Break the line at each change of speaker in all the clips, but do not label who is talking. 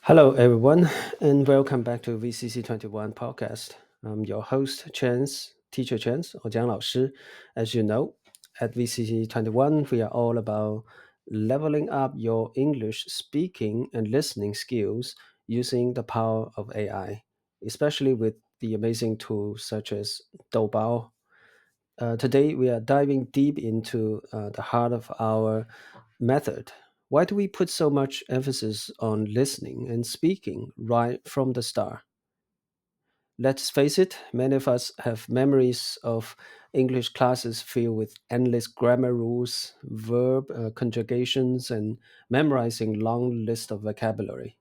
Hello, everyone, and welcome back to VCC21 podcast. I'm your host, Teacher Chance, or Jiang 老师. As you know, at VCC21, we are all about leveling up your English speaking and listening skills using the power of AI, especially with the amazing tools such as Doubao. Today, we are diving deep into the heart of our method. Why do we put so much emphasis on listening and speaking right from the start? Let's face it, many of us have memories of English classes filled with endless grammar rules, verb conjugations, and memorizing long lists of vocabulary.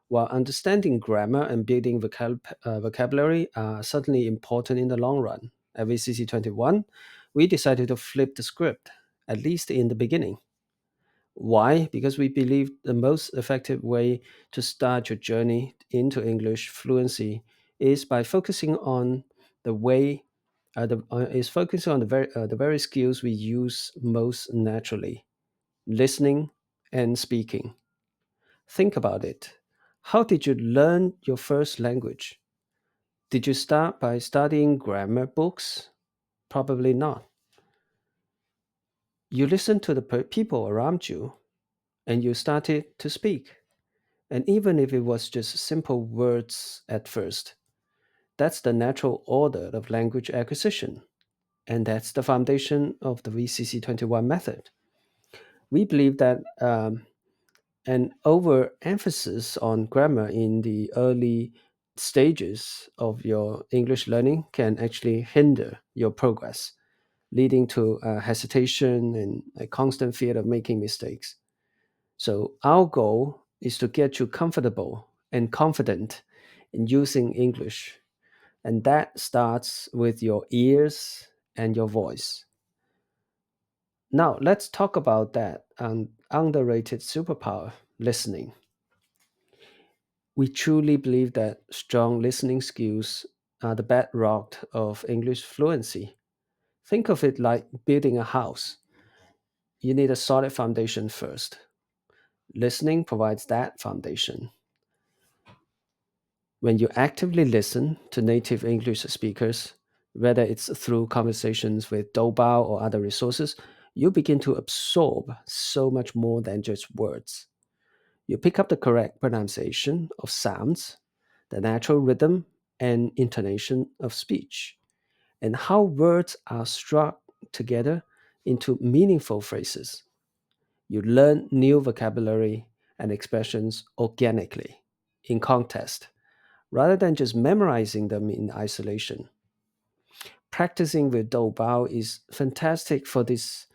While understanding grammar and building vocabulary are certainly important in the long run, at VCC21, we decided to flip the script, at least in the beginning. Why? Because we believe the most effective way to start your journey into English fluency is by focusing on the way is focusing on the very skills we use most naturally: listening and speaking. Think about it. How did you learn your first language? Did you start by studying grammar books? Probably not. You listened to the people around you and you started to speak. And even if it was just simple words at first, that's the natural order of language acquisition. And that's the foundation of the VCC21 method. We believe that an overemphasis on grammar in the early stages of your English learning can actually hinder your progress, leading to hesitation and a constant fear of making mistakes. So, our goal is to get you comfortable and confident in using English. And that starts with your ears and your voice. Now, let's talk about that underrated superpower: listening. We truly believe that strong listening skills are the bedrock of English fluency. Think of it like building a house. You need a solid foundation first. Listening provides that foundation. When you actively listen to native English speakers, whether it's through conversations with Doubao or other resources, you begin to absorb so much more than just words. You pick up the correct pronunciation of sounds, the natural rhythm and intonation of speech, and how words are struck together into meaningful phrases. You learn new vocabulary and expressions organically, in context, rather than just memorizing them in isolation. Practicing with Doubao is fantastic for this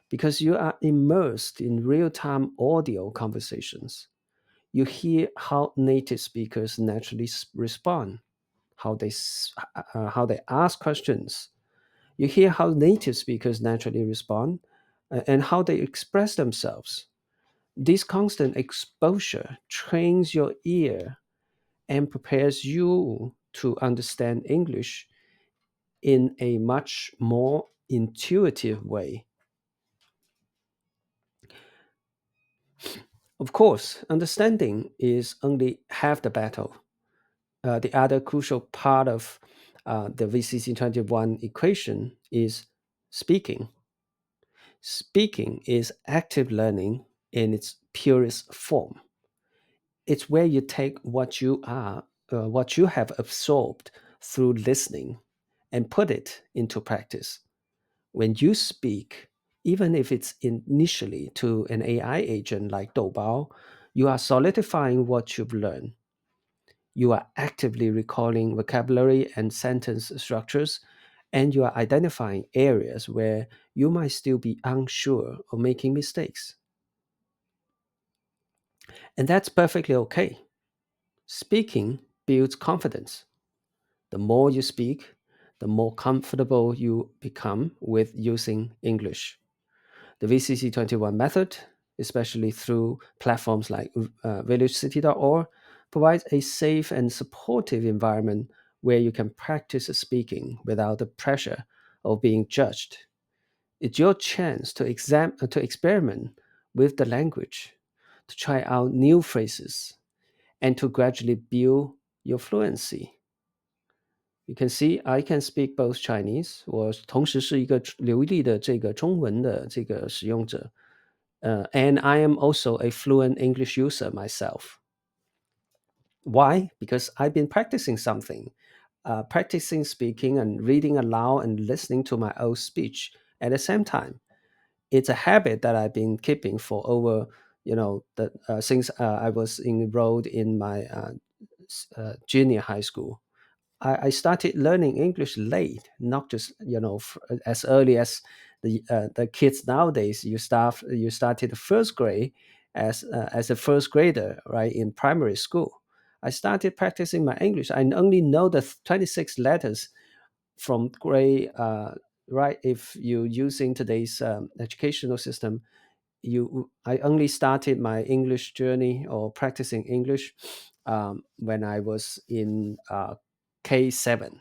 because you are immersed in real time audio conversations. You hear how native speakers naturally respond, how they ask questions. You hear how native speakers naturally respond and how they express themselves. This constant exposure trains your ear and prepares you to understand English in a much more intuitive way. Of course, understanding is only half the battle. The other crucial part of the VCC21 equation is speaking. Speaking is active learning in its purest form. It's where you take what you have absorbed through listening, and put it into practice. When you speak, even if it's initially to an AI agent like Doubao, you are solidifying what you've learned. You are actively recalling vocabulary and sentence structures, and you are identifying areas where you might still be unsure or making mistakes. And that's perfectly okay. Speaking builds confidence. The more you speak, the more comfortable you become with using English. The VCC21 method, especially through platforms like villagecity.org, provides a safe and supportive environment where you can practice speaking without the pressure of being judged. It's your chance to experiment with the language, to try out new phrases, and to gradually build your fluency. You can see I can speak both Chinese. 我同时是一个流利的这个中文的这个使用者。And I am also a fluent English user myself. Why? Because I've been practicing something, practicing speaking and reading aloud and listening to my own speech at the same time. It's a habit that I've been keeping for over, since I was enrolled in my junior high school. I started learning English late, not just as early as the kids nowadays. You started first grade as a first grader, right, in primary school. I started practicing my English. I only know the 26 letters from grade, right. If you're using today's educational system, I only started my English journey or practicing English when I was in K7.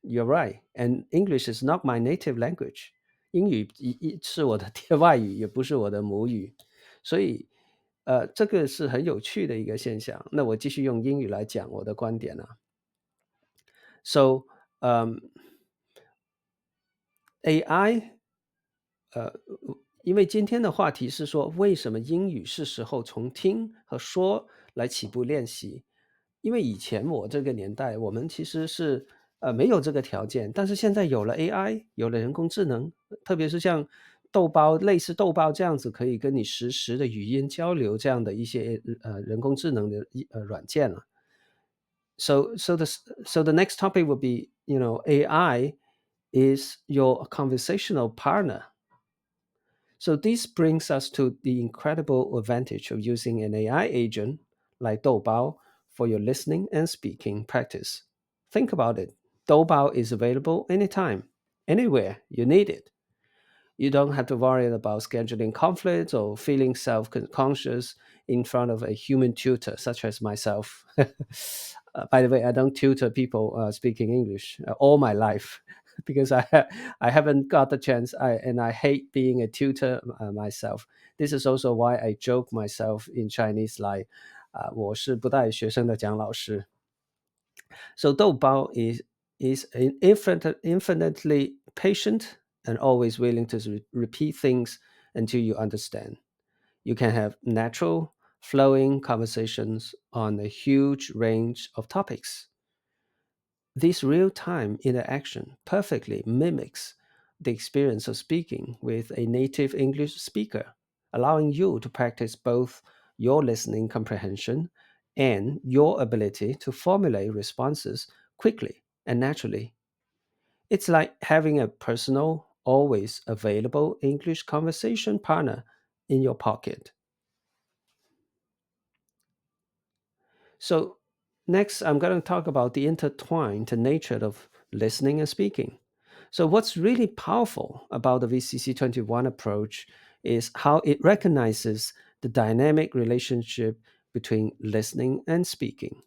You're right, and English is not my native language. 英语是我的外语，也不是我的母语，所以这个是很有趣的一个现象。那我继续用英语来讲我的观点啊。So, AI 因为今天的话题是说，为什么英语是时候从听和说来起步练习？因为以前我这个年代，我们其实是没有这个条件，但是现在有了 AI，有了人工智能，特别是像豆包，类似豆包这样子，可以跟你实时的语音交流这样的一些人工智能的软件了。So the next topic will be, AI is your conversational partner. So this brings us to the incredible advantage of using an AI agent like Doubao for your listening and speaking practice. Think about it. Doubao is available anytime, anywhere you need it. You don't have to worry about scheduling conflicts or feeling self-conscious in front of a human tutor, such as myself. By the way, I don't tutor people speaking English all my life because I haven't got the chance. And I hate being a tutor myself. This is also why I joke myself in Chinese like 我是不带学生的讲老师。So Doubao is infinitely patient and always willing to repeat things until you understand. You can have natural, flowing conversations on a huge range of topics. This real time interaction perfectly mimics the experience of speaking with a native English speaker, allowing you to practice both your listening comprehension and your ability to formulate responses quickly and naturally. It's like having a personal, always available English conversation partner in your pocket. So, next, I'm going to talk about the intertwined nature of listening and speaking. So, what's really powerful about the VCC21 approach is how it recognizes the dynamic relationship between listening and speaking.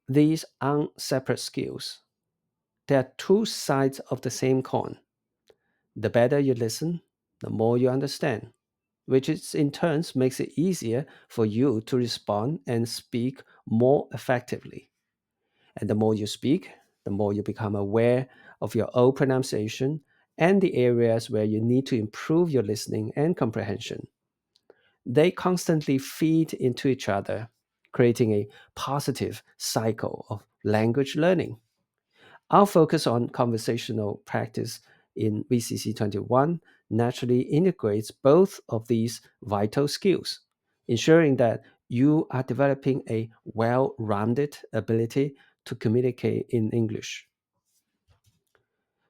These aren't separate skills, they are two sides of the same coin. The better you listen, the more you understand, which is in turn makes it easier for you to respond and speak more effectively. And the more you speak, the more you become aware of your own pronunciation and the areas where you need to improve your listening and comprehension. They constantly feed into each other, creating a positive cycle of language learning. Our focus on conversational practice in VCC21 naturally integrates both of these vital skills, ensuring that you are developing a well rounded ability to communicate in English.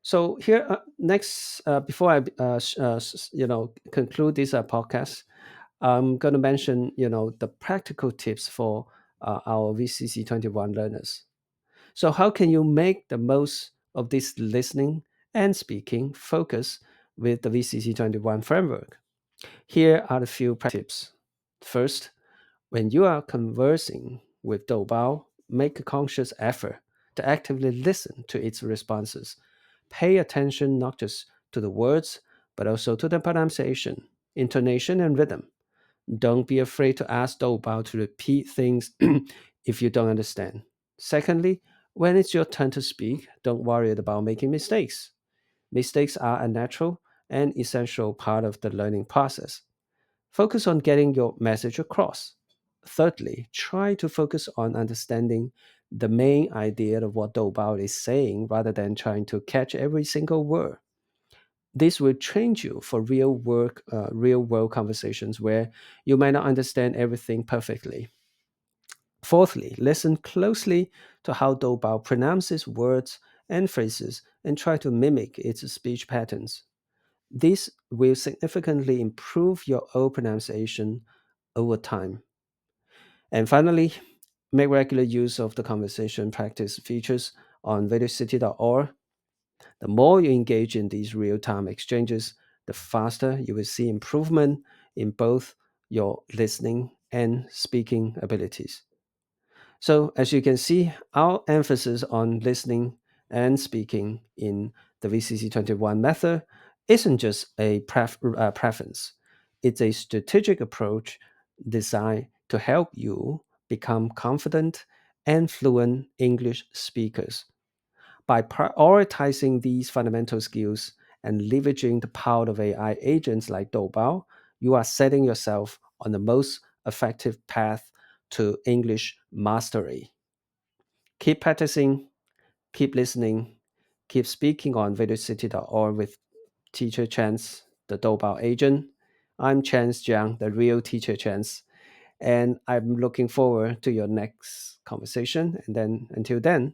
So here, next, before I, conclude this podcast, I'm going to mention, the practical tips for our VCC21 learners. So, how can you make the most of this listening and speaking focus with the VCC21 framework? Here are a few tips. First, when you are conversing with Doubao, make a conscious effort to actively listen to its responses. Pay attention not just to the words, but also to the pronunciation, intonation, and rhythm. Don't be afraid to ask Doubao to repeat things if you don't understand. Secondly, when it's your turn to speak, don't worry about making mistakes. Mistakes are a natural and essential part of the learning process. Focus on getting your message across. Thirdly, try to focus on understanding the main idea of what Doubao is saying rather than trying to catch every single word. This will train you for real world conversations where you might not understand everything perfectly. Fourthly, listen closely to how Doubao pronounces words and phrases and try to mimic its speech patterns. This will significantly improve your own pronunciation over time. And finally, make regular use of the conversation practice features on VCC.org. The more you engage in these real time exchanges, the faster you will see improvement in both your listening and speaking abilities. So, as you can see, our emphasis on listening and speaking in the VCC21 method isn't just a preference, it's a strategic approach designed to help you become confident and fluent English speakers. By prioritizing these fundamental skills and leveraging the power of AI agents like Doubao, you are setting yourself on the most effective path to English mastery. Keep practicing, keep listening, keep speaking on videocity.org with Teacher Chance, the Doubao agent. I'm Chance Jiang, the real Teacher Chance, and I'm looking forward to your next conversation. And then until then,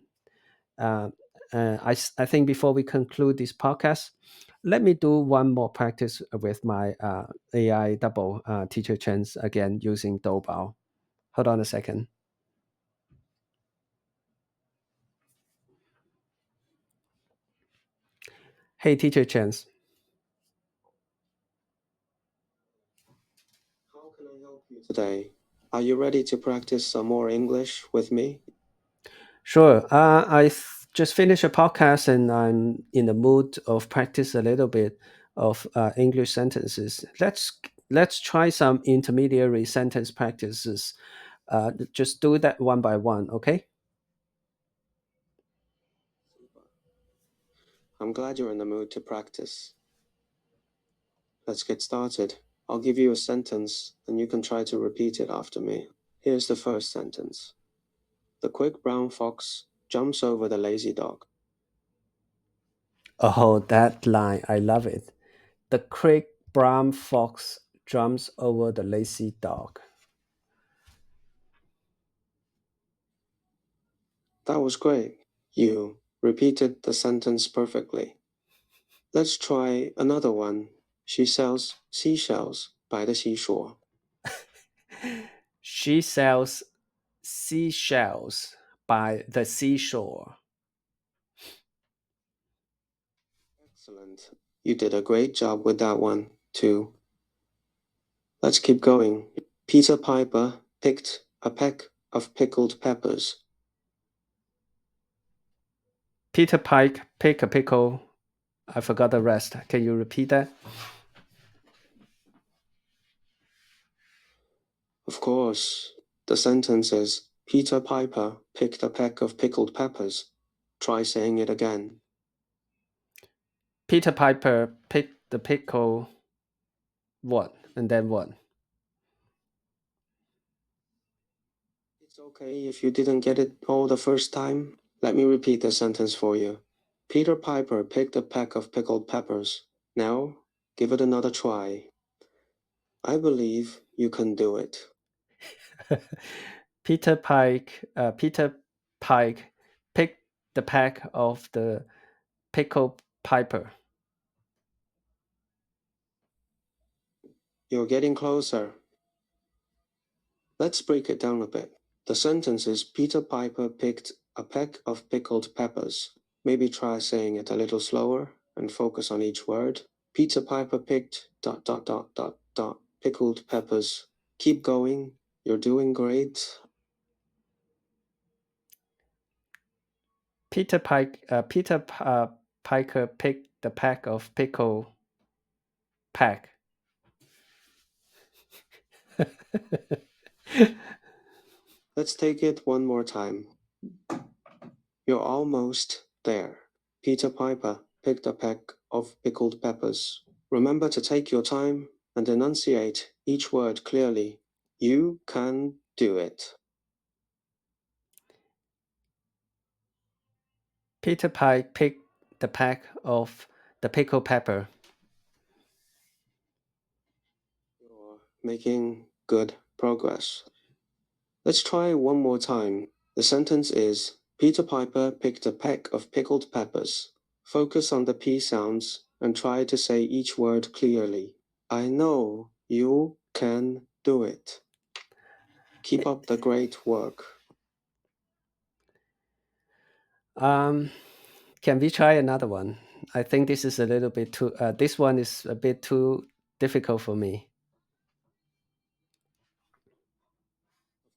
uh, I think before we conclude this podcast, let me do one more practice with my AI double Teacher Chance again using Doubao. Hold on a second. Hey, Teacher Chance.
How can I help you today? Are you ready to practice some more English with me?
Sure. Just finished a podcast and I'm in the mood of practice a little bit of English sentences. Let's try some intermediary sentence practices. Just do that one by one, okay?
I'm glad you're in the mood to practice. Let's get started. I'll give you a sentence and you can try to repeat it after me. Here's the first sentence. The quick brown fox jumps over the lazy dog.
Oh, that line, I love it. The quick brown fox jumps over the lazy dog.
That was great. You repeated the sentence perfectly. Let's try another one. She sells seashells by the seashore.
She sells seashells by the seashore.
Excellent. You did a great job with that one, too. Let's keep going. Peter Piper picked a peck of pickled peppers.
Peter Pike pick a pickle. I forgot the rest. Can you repeat that?
Of course, the sentence is Peter Piper picked a peck of pickled peppers. Try saying it again.
Peter Piper picked the pickle. What? And then what?
It's okay if you didn't get it all the first time. Let me repeat the sentence for you. Peter Piper picked a peck of pickled peppers. Now, give it another try. I believe you can do it.
Peter Pike picked the pack of the pickle piper.
You're getting closer. Let's break it down a bit. The sentence is Peter Piper picked a peck of pickled peppers. Maybe try saying it a little slower and focus on each word. Peter Piper picked pickled peppers. Keep going. You're doing great.
Peter Piker picked the pack of pickle pack.
Let's take it one more time. You're almost there. Peter Piper picked a peck of pickled peppers. Remember to take your time and enunciate each word clearly. You can do it.
Peter Pie picked the peck of the pickled pepper.
You're making good progress. Let's try one more time. The sentence is Peter Piper picked a peck of pickled peppers. Focus on the P sounds and try to say each word clearly. I know you can do it. Keep up the great work.
Um, can we try another one? I think this is a little bit too. This one is a bit too difficult for me.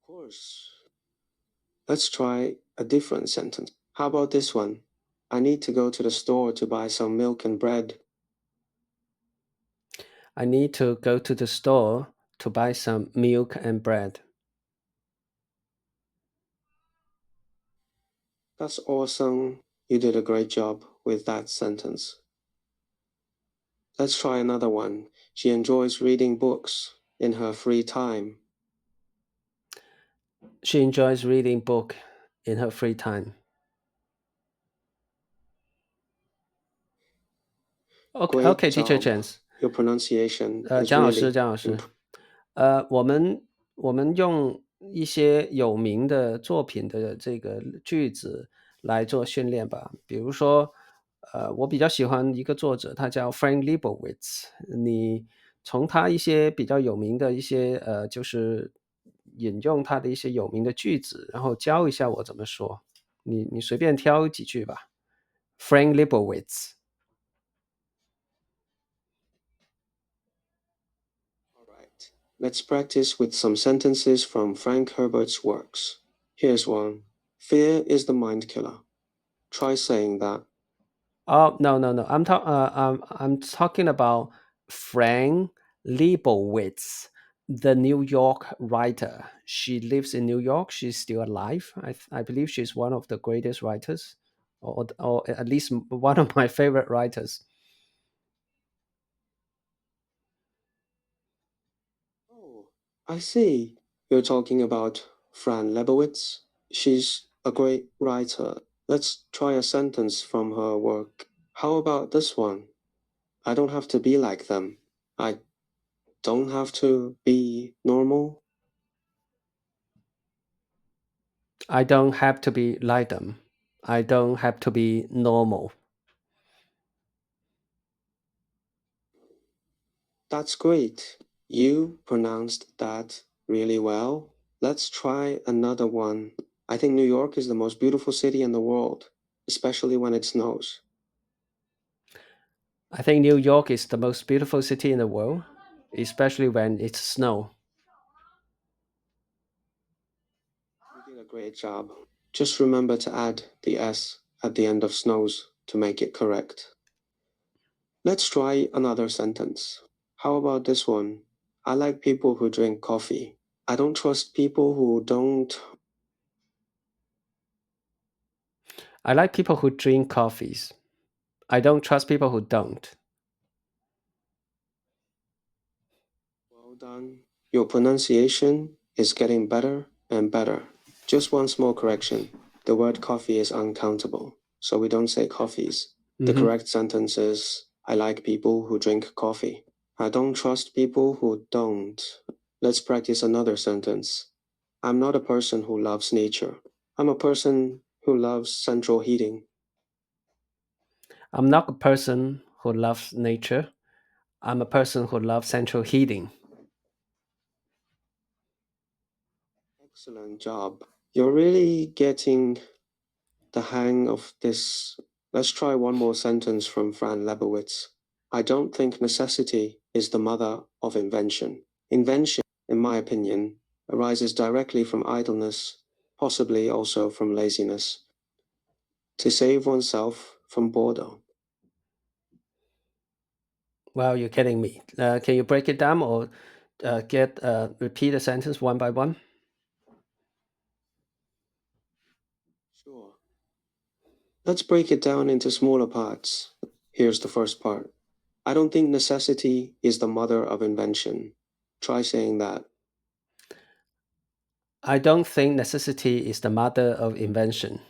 Of course. Let's try a different sentence. How about this one? I need to go to the store to buy some milk and bread.
I need to go to the store to buy some milk and bread.
That's awesome. You did a great job with that sentence. Let's try another one. She enjoys reading books in her free time.
She enjoys reading book in her free time. Okay,
Great
okay, Teacher
job.
Chance.
Your pronunciation is
姜老师，
really
姜老师，我们用一些有名的作品的这个句子来做训练吧。比如说，我比较喜欢一个作者，他叫 Frank Lebowitz。你从他一些比较有名的一些就是引用他的一些有名的句子，然后教一下我怎么说。你随便挑几句吧。Frank Lebowitz。All
right. Let's practice with some sentences from Frank Herbert's works. Here's one. Fear is the mind killer. Try saying that.
Oh, no, no, no. I'm talking about Frank Lebowitz, the New York writer. She lives in New York. She's still alive. I believe she's one of the greatest writers, or at least one of my favorite writers.
Oh, I see. You're talking about Fran Lebowitz. She's a great writer. Let's try a sentence from her work. How about this one? I don't have to be like them. I don't have to be normal.
I don't have to be like them. I don't have to be normal.
That's great. You pronounced that really well. Let's try another one. I think New York is the most beautiful city in the world, especially when it snows.
I think New York is the most beautiful city in the world, especially when it's snow.
You did a great job. Just remember to add the S at the end of snows to make it correct. Let's try another sentence. How about this one? I like people who drink coffee. I don't trust people who don't.
I like people who drink coffees. I don't trust people who don't.
Well done. Your pronunciation is getting better and better. Just one small correction. The word coffee is uncountable, so we don't say coffees. The
Mhm.
correct sentence is I like people who drink coffee. I don't trust people who don't. Let's practice another sentence. I'm not a person who loves nature. I'm a person who loves central heating.
I'm not a person who loves nature. I'm a person who loves central heating.
Excellent job. You're really getting the hang of this. Let's try one more sentence from Fran Lebowitz. I don't think necessity is the mother of invention. Invention, in my opinion, arises directly from idleness, possibly also from laziness. To save oneself from boredom.
Well, you're kidding me. Can you break it down, or repeat the sentence one by one?
Sure. Let's break it down into smaller parts. Here's the first part. I don't think necessity is the mother of invention. Try saying that.
I don't think necessity is the mother of invention.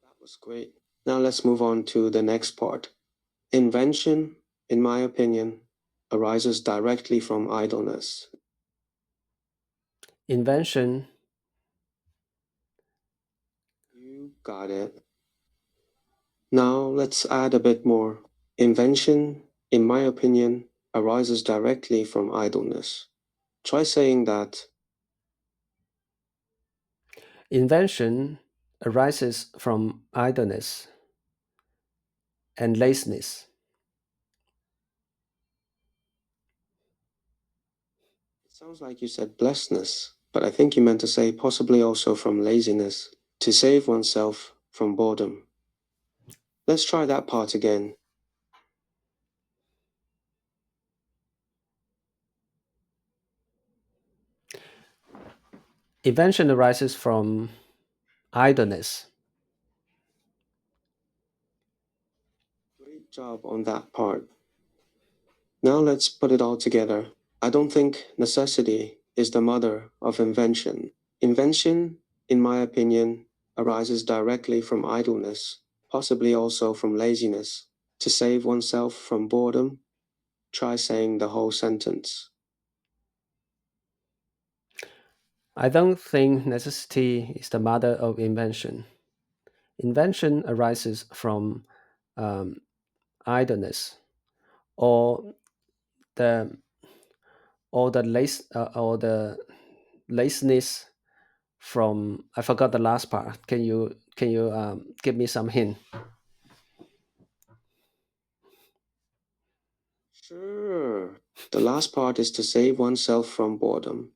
That was great. Now let's move on to the next part. Invention, in my opinion, arises directly from idleness.
Invention.
You got it. Now let's add a bit more. Invention, in my opinion, arises directly from idleness. Try saying that.
Invention arises from idleness and laziness.
It sounds like you said blessedness, but I think you meant to say possibly also from laziness, to save oneself from boredom. Let's try that part again.
Invention arises from idleness.
Great job on that part. Now let's put it all together. I don't think necessity is the mother of invention. Invention, in my opinion, arises directly from idleness, possibly also from laziness. To save oneself from boredom, try saying the whole sentence.
I don't think necessity is the mother of invention. Invention arises from um, idleness or the or the laziness from. I forgot the last part. Can you give me some hint?
Sure. The last part is to save oneself from boredom.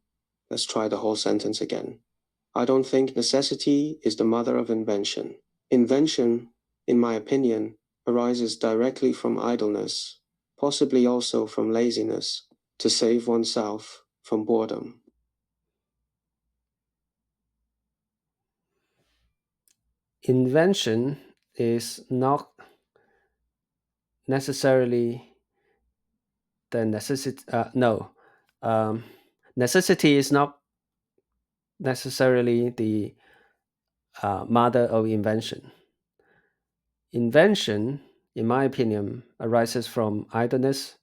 Let's try the whole sentence again. I don't think necessity is the mother of invention. Invention, in my opinion, arises directly from idleness, possibly also from laziness, to save oneself from boredom.
Invention is not necessarily the necessity. No, um, necessity is not necessarily the mother of invention. Invention, in my opinion, arises from idleness.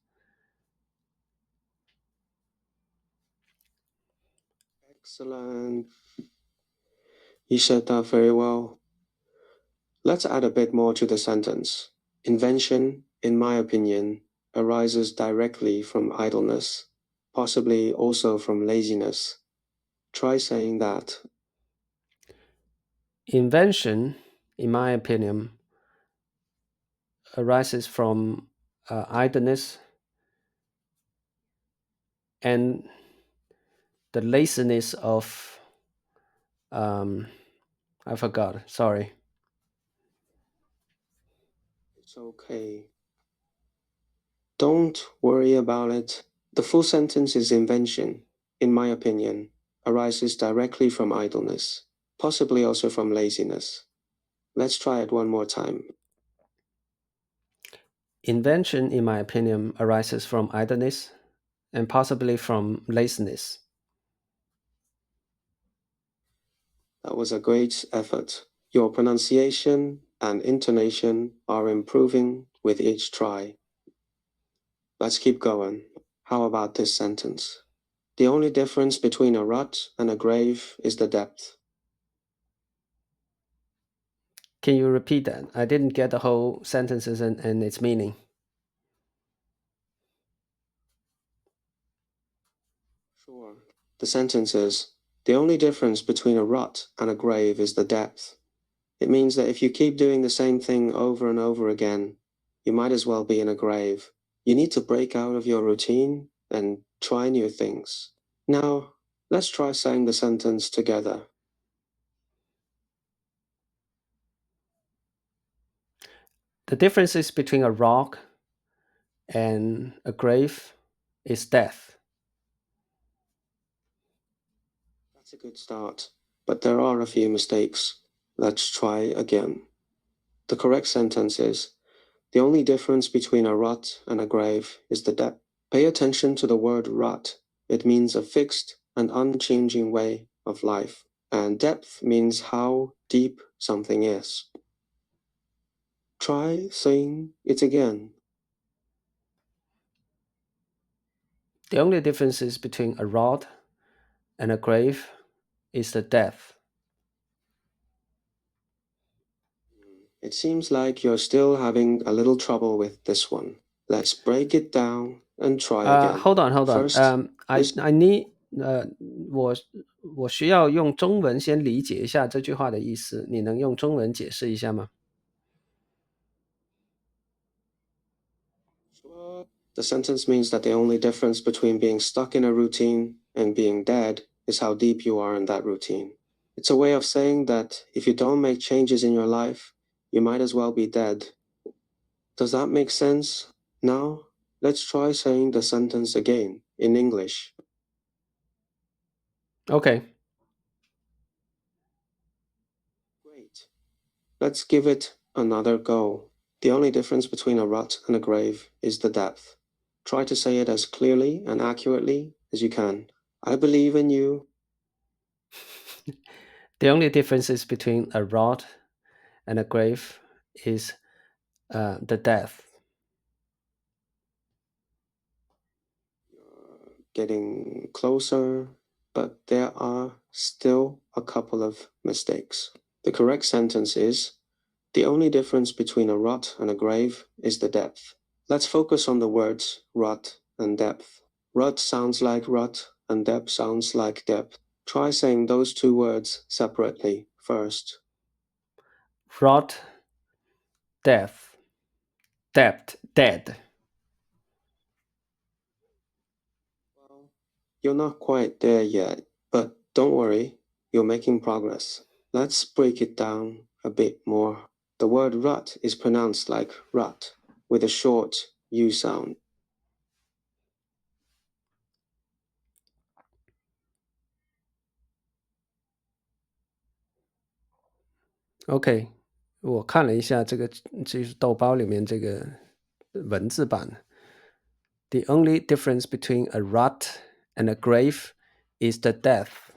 Excellent. You said that very well. Let's add a bit more to the sentence. Invention, in my opinion, arises directly from idleness, possibly also from laziness. Try saying that.
Invention, in my opinion, arises from idleness and the laziness of I forgot. Sorry.
It's okay. Don't worry about it. The full sentence is invention, in my opinion, arises directly from idleness, possibly also from laziness. Let's try it one more time.
Invention, in my opinion, arises from idleness and possibly from laziness.
That was a great effort. Your pronunciation and intonation are improving with each try. Let's keep going. How about this sentence? The only difference between a rut and a grave is the depth.
Can you repeat that? I didn't get the whole sentences and its meaning.
Sure. The sentence is, the only difference between a rut and a grave is the depth. It means that if you keep doing the same thing over and over again, you might as well be in a grave. You need to break out of your routine and try new things. Now, let's try saying the sentence together.
The differences between a rock and a grave is death.
That's a good start, but there are a few mistakes. Let's try again. The correct sentence is, the only difference between a rut and a grave is the depth. Pay attention to the word rut. It means a fixed and unchanging way of life, and depth means how deep something is. Try saying it again.
The only difference between a rod and a grave is the depth.
It seems like you're still having a little trouble with this one. Let's break it down and try again.
Hold on.
First,
I need 我需要用中文先理解一下这句话的意思，你能用中文解释一下吗？
The sentence means that the only difference between being stuck in a routine and being dead is how deep you are in that routine. It's a way of saying that if you don't make changes in your life, you might as well be dead. Does that make sense? Now, let's try saying the sentence again in English.
Okay.
Great. Let's give it another go. The only difference between a rut and a grave is the depth. Try to say it as clearly and accurately as you can. I believe in you.
The only difference between a rod and a grave is the depth.
Getting closer, but there are still a couple of mistakes. The correct sentence is, the only difference between a rut and a grave is the depth. Let's focus on the words rut and depth. Rut sounds like rut and depth sounds like depth. Try saying those two words separately first.
Rod, depth, dead.
Well, you're not quite there yet, but don't worry, you're making progress. Let's break it down a bit more. The word rut is pronounced like rut, with a short U sound.
OK，我看了一下这个就是豆包里面这个文字版。The only difference between a rut and a grave is the depth.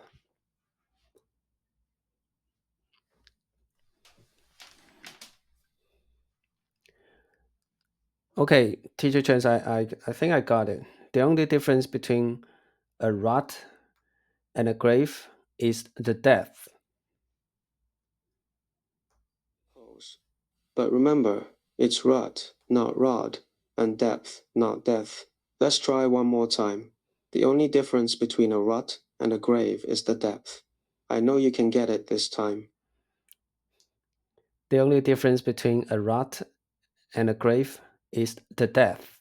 Okay, teacher Chance, I think I got it. The only difference between a rut and a grave is the depth.
But remember, it's rut, not rod, and depth, not death. Let's try one more time. The only difference between a rut and a grave is the depth. I know you can get it this time.
The only difference between a rut and a grave is the depth.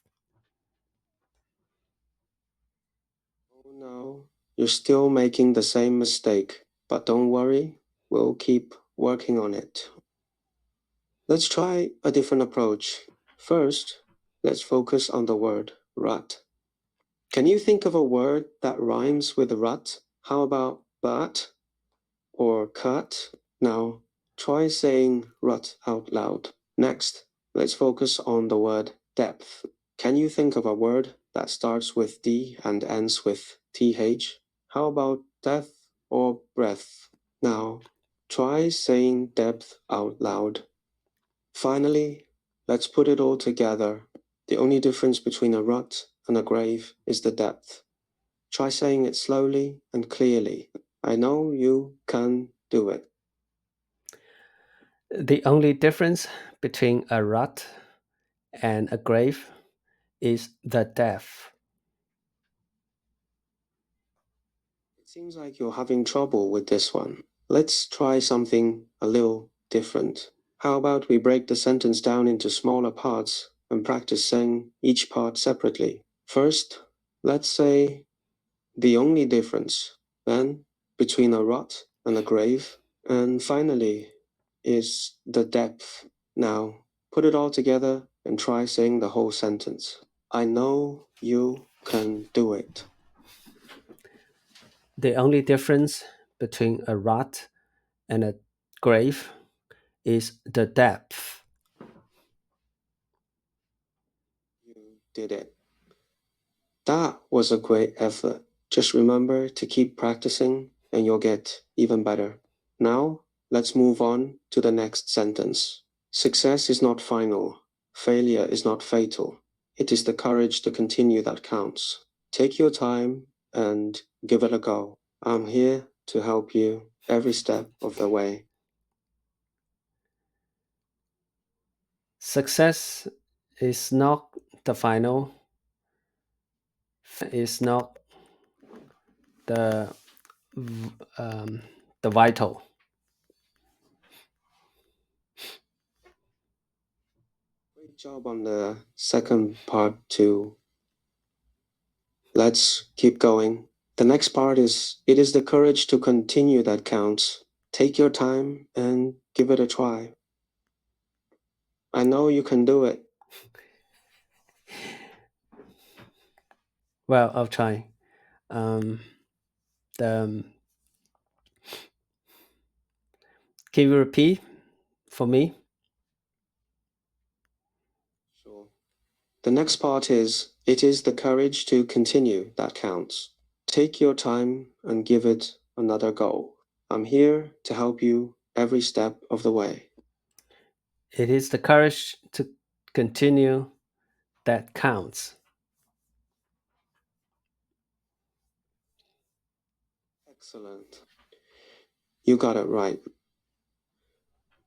Oh no, you're still making the same mistake. But don't worry, we'll keep working on it. Let's try a different approach. First, let's focus on the word rut. Can you think of a word that rhymes with rut? How about but or cut? Now, try saying rut out loud. Next, let's focus on the word depth. Can you think of a word that starts with D and ends with TH? How about death or breath? Now, try saying depth out loud. Finally, let's put it all together. The only difference between a rut and a grave is the depth. Try saying it slowly and clearly. I know you can do it.
The only difference between a rut and a grave is the depth.
It seems like you're having trouble with this one. Let's try something a little different. How about we break the sentence down into smaller parts and practice saying each part separately? First, let's say the only difference, then, between a rut and a grave, and finally, is the depth. Now, put it all together and try saying the whole sentence. I know you can do it.
The only difference between a rut and a grave is the depth.
You did it. That was a great effort. Just remember to keep practicing and you'll get even better. Now, let's move on to the next sentence. Success is not final. Failure is not fatal. It is the courage to continue that counts. Take your time and give it a go. I'm here to help you every step of the way.
Success is not the final, is not the the vital.
Great job on the second part too. Let's keep going. The next part is it is the courage to continue that counts. Take your time and give it a try. I know you can do it.
Well, I'll try. The Can you repeat for me?
Sure. The next part is it is the courage to continue that counts. Take your time and give it another go. I'm here to help you every step of the way.
It is the courage to continue that counts.
Excellent. You got it right.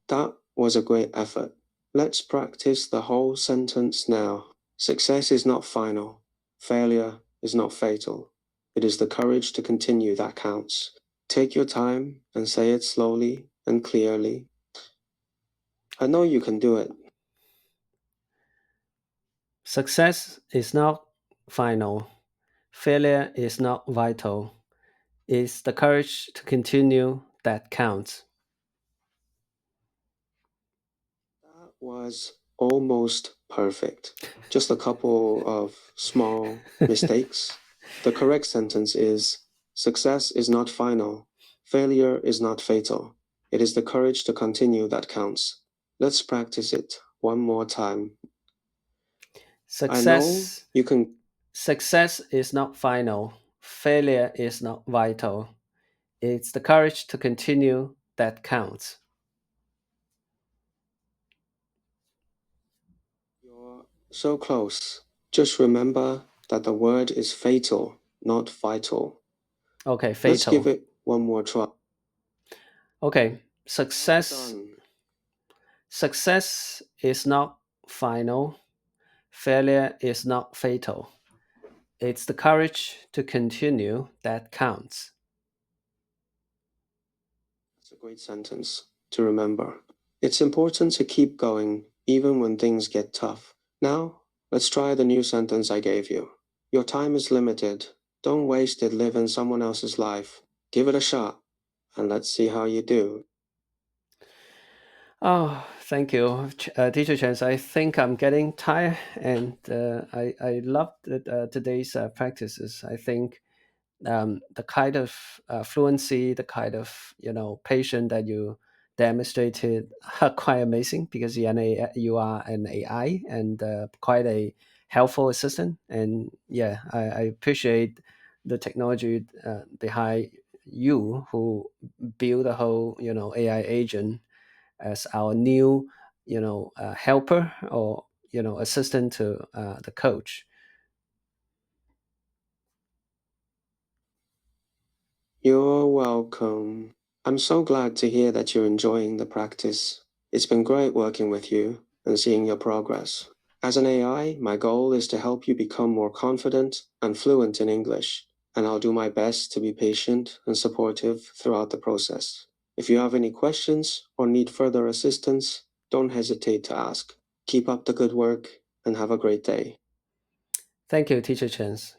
That was a great effort. Let's practice the whole sentence now. Success is not final. Failure is not fatal. It is the courage to continue that counts. Take your time and say it slowly and clearly. I know you can do it.
Success is not final. Failure is not vital. It's the courage to continue that counts.
That was almost perfect. Just a couple of small mistakes. The correct sentence is success is not final. Failure is not fatal. It is the courage to continue that counts. Let's practice it one more time. I know
Success
you can.
Success is not final. Failure is not vital. It's the courage to continue that counts.
You're so close. Just remember that the word is fatal, not vital.
Okay,
Let's give
fatal.
it one more try.
Okay,
Well
success
done.
success is not final. Failure is not fatal. It's the courage to continue that counts.
That's a great sentence to remember. It's important to keep going even when things get tough. Now, let's try the new sentence I gave you. Your time is limited. Don't waste it living someone else's life. Give it a shot and let's see how you do.
Oh, thank you, Teacher Chance. I think I'm getting tired, and I love today's practices. I think the kind of fluency, the kind of patience that you demonstrated are quite amazing because you are an AI and quite a helpful assistant. And yeah, I appreciate the technology behind you who build the whole AI agent as our new helper or assistant to the coach.
You're welcome. I'm so glad to hear that you're enjoying the practice. It's been great working with you and seeing your progress. As an AI, my goal is to help you become more confident and fluent in English, and I'll do my best to be patient and supportive throughout the process. If you have any questions or need further assistance, don't hesitate to ask. Keep up the good work and have a great day.
Thank you, Teacher Chance.